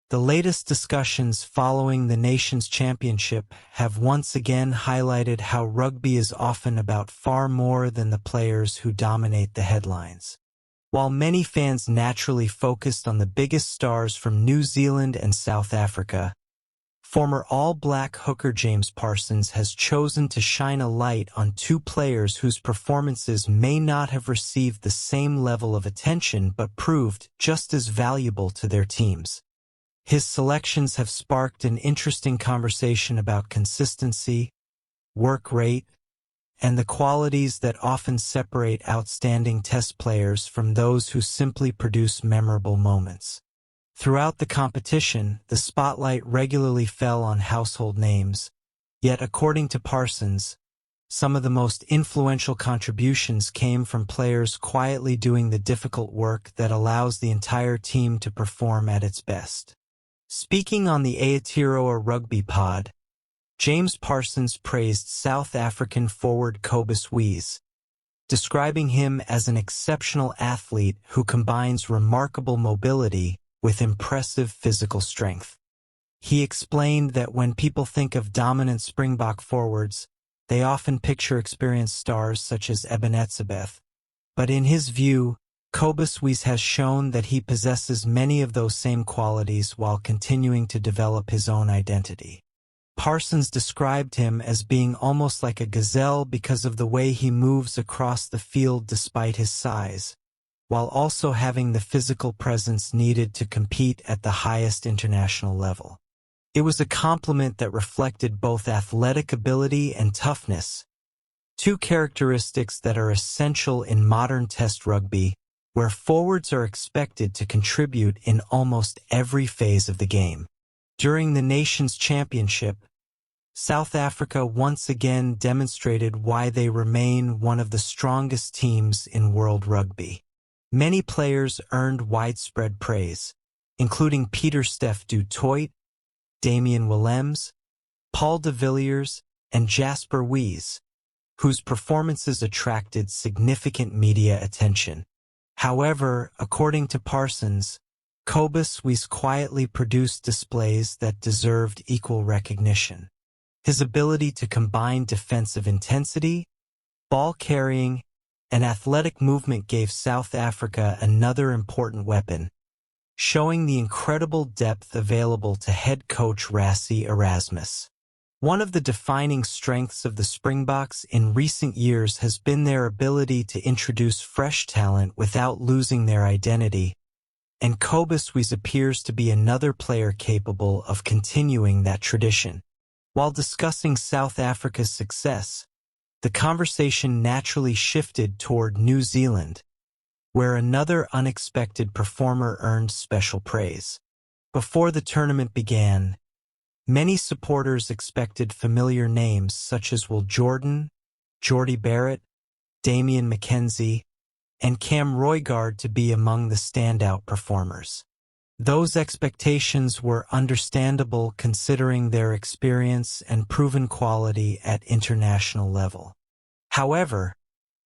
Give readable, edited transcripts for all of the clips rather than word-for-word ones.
The latest discussions following the Nations Championship have once again highlighted how rugby is often about far more than the players who dominate the headlines. While many fans naturally focused on the biggest stars from New Zealand and South Africa, former All Black hooker James Parsons has chosen to shine a light on two players whose performances may not have received the same level of attention but proved just as valuable to their teams. His selections have sparked an interesting conversation about consistency, work rate, and the qualities that often separate outstanding Test players from those who simply produce memorable moments. Throughout the competition, the spotlight regularly fell on household names, yet according to Parsons, some of the most influential contributions came from players quietly doing the difficult work that allows the entire team to perform at its best. Speaking on the Aotearoa Rugby Pod, James Parsons praised South African forward Cobus Wiese, describing him as an exceptional athlete who combines remarkable mobility with impressive physical strength. He explained that when people think of dominant Springbok forwards, they often picture experienced stars such as Eben Etzebeth, but in his view, Cobus Wiese has shown that he possesses many of those same qualities while continuing to develop his own identity. Parsons described him as being almost like a gazelle because of the way he moves across the field despite his size, while also having the physical presence needed to compete at the highest international level. It was a compliment that reflected both athletic ability and toughness, two characteristics that are essential in modern Test rugby, where forwards are expected to contribute in almost every phase of the game. During the Nations Championship, South Africa once again demonstrated why they remain one of the strongest teams in world rugby. Many players earned widespread praise, including Pieter-Steph du Toit, Damian Willems, Paul de Villiers, and Jasper Wiese, whose performances attracted significant media attention. However, according to Parsons, Cobus Wiese quietly produced displays that deserved equal recognition. His ability to combine defensive intensity, ball carrying, and athletic movement gave South Africa another important weapon, showing the incredible depth available to head coach Rassie Erasmus. One of the defining strengths of the Springboks in recent years has been their ability to introduce fresh talent without losing their identity, and Cobus Wiese appears to be another player capable of continuing that tradition. While discussing South Africa's success, the conversation naturally shifted toward New Zealand, where another unexpected performer earned special praise. Before the tournament began, many supporters expected familiar names such as Will Jordan, Geordie Barrett, Damian McKenzie, and Cam Roigard to be among the standout performers. Those expectations were understandable considering their experience and proven quality at international level. However,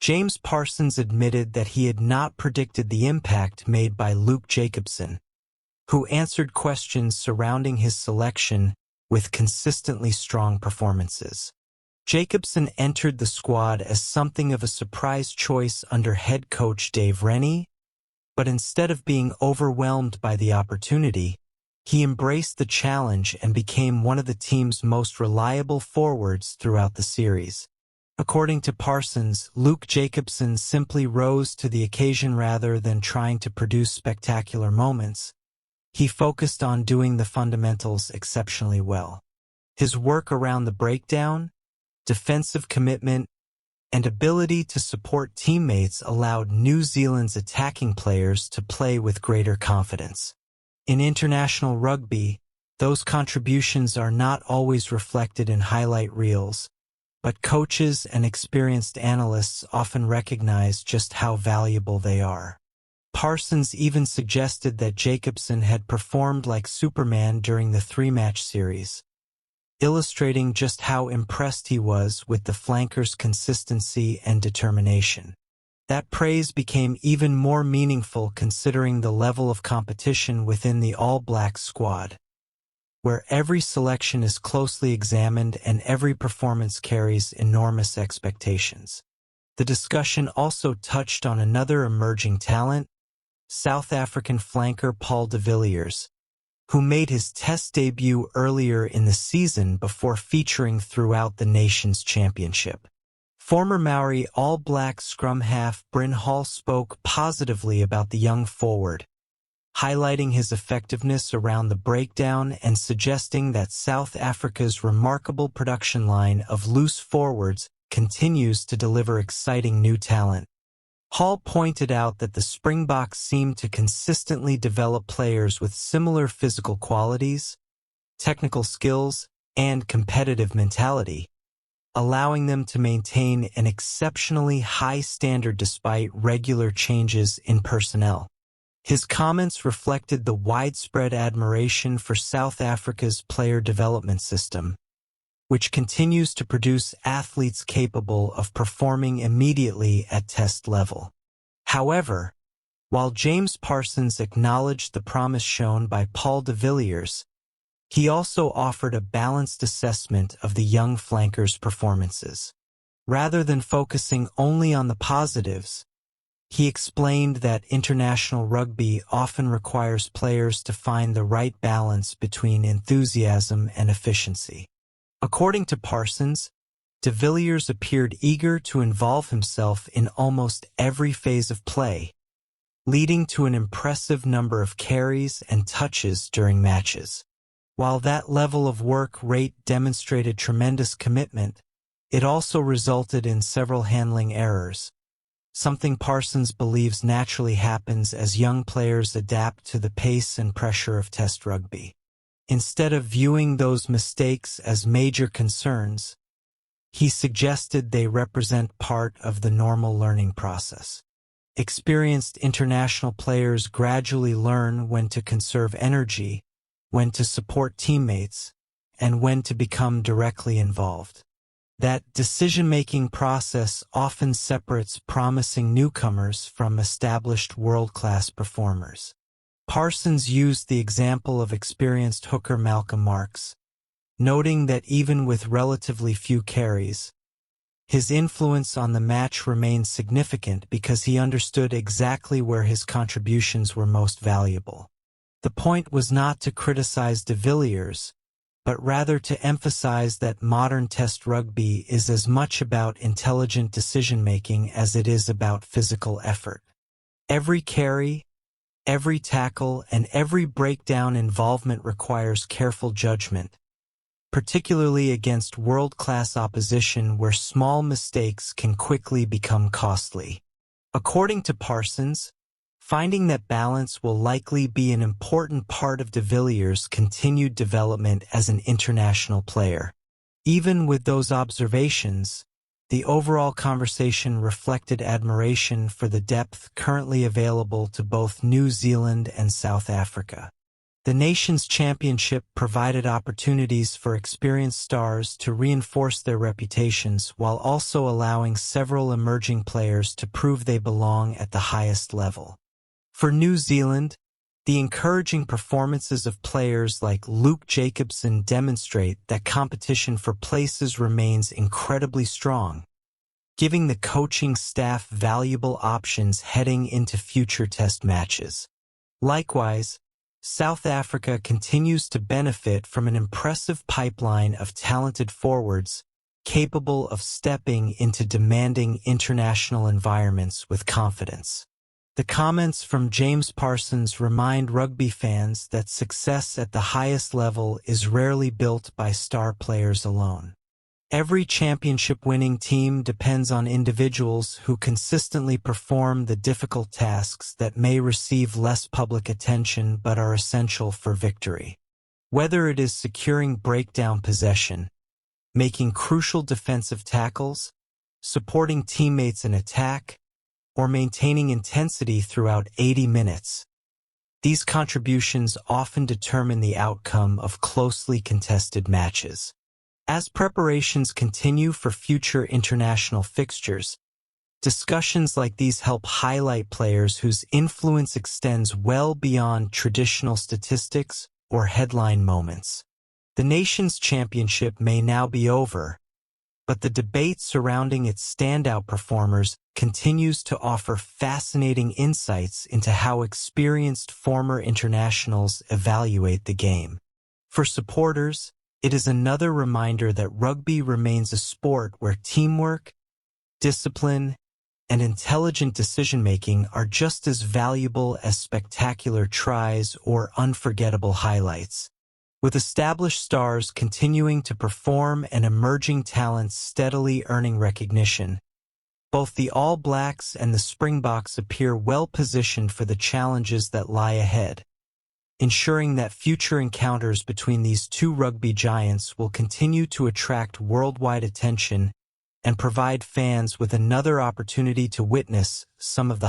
James Parsons admitted that he had not predicted the impact made by Luke Jacobson, who answered questions surrounding his selection with consistently strong performances. Jacobson entered the squad as something of a surprise choice under head coach Dave Rennie, but instead of being overwhelmed by the opportunity, he embraced the challenge and became one of the team's most reliable forwards throughout the series. According to Parsons, Luke Jacobson simply rose to the occasion rather than trying to produce spectacular moments. He focused on doing the fundamentals exceptionally well. His work around the breakdown, defensive commitment, and ability to support teammates allowed New Zealand's attacking players to play with greater confidence. In international rugby, those contributions are not always reflected in highlight reels, but coaches and experienced analysts often recognize just how valuable they are. Parsons even suggested that Jacobson had performed like Superman during the three-match series, illustrating just how impressed he was with the flanker's consistency and determination. That praise became even more meaningful considering the level of competition within the All Blacks squad, where every selection is closely examined and every performance carries enormous expectations. The discussion also touched on another emerging talent, South African flanker Paul de Villiers, who made his Test debut earlier in the season before featuring throughout the Nations Championship. Former Maori All Black scrum half Bryn Hall spoke positively about the young forward, highlighting his effectiveness around the breakdown and suggesting that South Africa's remarkable production line of loose forwards continues to deliver exciting new talent. Hall pointed out that the Springboks seem to consistently develop players with similar physical qualities, technical skills, and competitive mentality, allowing them to maintain an exceptionally high standard despite regular changes in personnel. His comments reflected the widespread admiration for South Africa's player development system, which continues to produce athletes capable of performing immediately at test level. However, while James Parsons acknowledged the promise shown by Paul de Villiers, he also offered a balanced assessment of the young flanker's performances. Rather than focusing only on the positives, he explained that international rugby often requires players to find the right balance between enthusiasm and efficiency. According to Parsons, de Villiers appeared eager to involve himself in almost every phase of play, leading to an impressive number of carries and touches during matches. While that level of work rate demonstrated tremendous commitment, it also resulted in several handling errors, something Parsons believes naturally happens as young players adapt to the pace and pressure of Test rugby. Instead of viewing those mistakes as major concerns, he suggested they represent part of the normal learning process. Experienced international players gradually learn when to conserve energy, when to support teammates, and when to become directly involved. That decision-making process often separates promising newcomers from established world-class performers. Parsons used the example of experienced hooker Malcolm Marx, noting that even with relatively few carries, his influence on the match remained significant because he understood exactly where his contributions were most valuable. The point was not to criticize de Villiers, but rather to emphasize that modern Test rugby is as much about intelligent decision-making as it is about physical effort. Every carry, every tackle, and every breakdown involvement requires careful judgment, particularly against world-class opposition where small mistakes can quickly become costly. According to Parsons, finding that balance will likely be an important part of de Villiers' continued development as an international player. Even with those observations, the overall conversation reflected admiration for the depth currently available to both New Zealand and South Africa. The Nations Championship provided opportunities for experienced stars to reinforce their reputations while also allowing several emerging players to prove they belong at the highest level. For New Zealand, the encouraging performances of players like Luke Jacobson demonstrate that competition for places remains incredibly strong, giving the coaching staff valuable options heading into future Test matches. Likewise, South Africa continues to benefit from an impressive pipeline of talented forwards capable of stepping into demanding international environments with confidence. The comments from James Parsons remind rugby fans that success at the highest level is rarely built by star players alone. Every championship-winning team depends on individuals who consistently perform the difficult tasks that may receive less public attention but are essential for victory. Whether it is securing breakdown possession, making crucial defensive tackles, supporting teammates in attack, or maintaining intensity throughout 80 minutes. These contributions often determine the outcome of closely contested matches. As preparations continue for future international fixtures, Discussions like these help highlight players whose influence extends well beyond traditional statistics or headline moments. The nation's championship may now be over, but the debate surrounding its standout performers continues to offer fascinating insights into how experienced former internationals evaluate the game. For supporters, it is another reminder that rugby remains a sport where teamwork, discipline, and intelligent decision-making are just as valuable as spectacular tries or unforgettable highlights. With established stars continuing to perform and emerging talents steadily earning recognition, both the All Blacks and the Springboks appear well-positioned for the challenges that lie ahead, ensuring that future encounters between these two rugby giants will continue to attract worldwide attention and provide fans with another opportunity to witness some of the